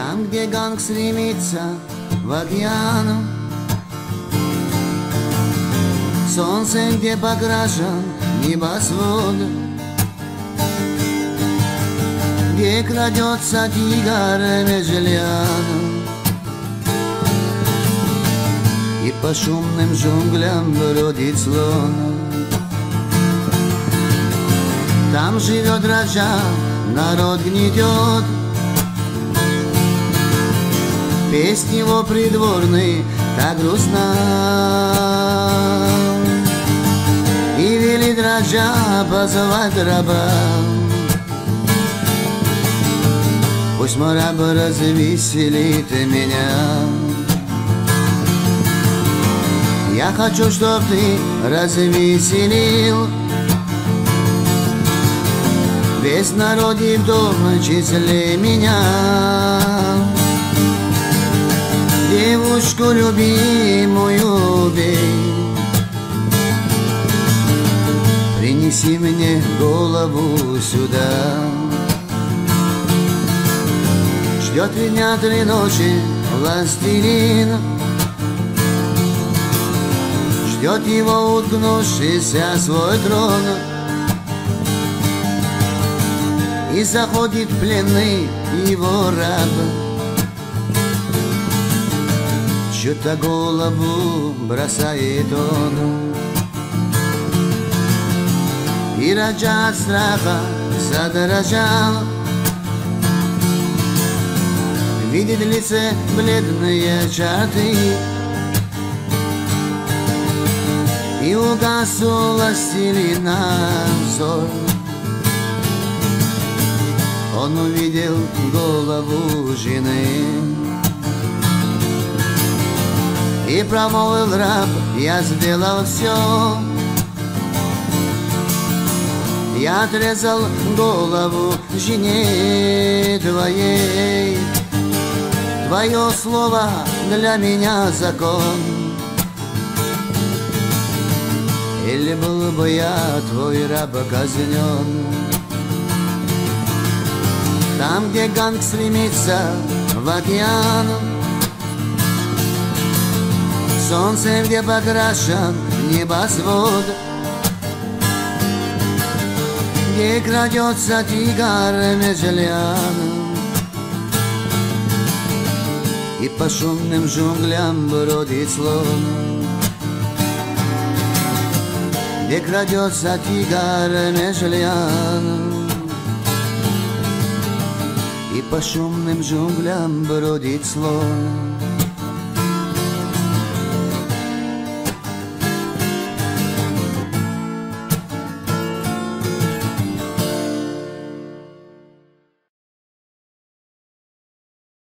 Там, где ганг стремится в океан, солнце, где покрашен небосвод, где крадется тигр между лиан, и по шумным джунглям бродит слон. Там живет раджа, народ гнетет, песнь его придворный так грустна. И велит раджа позвать раба, пусть мой раб развеселит меня. Я хочу, чтоб ты развеселил весь народ и в том числе меня. Девушку любимую бей, принеси мне голову сюда. Ждет 3 дня 3 ночи властелин, ждет его уткнувшийся свой трон. И заходит пленный его раб, чью-то голову бросает он. И раджа от страха задрожал, видит в лице бледные черты, и угас у властелина взор. Он увидел голову жены и промолвил раб: я сделал все. Я отрезал голову жене твоей. Твое слово для меня закон. Или был бы я твой раб казнен. Там, где ганг стремится в океан, солнце, где покрашен небосвод, где крадется тигр между лиан, и по шумным джунглям бродит слон, где крадется тигр между лиан, и по шумным джунглям бродит слон.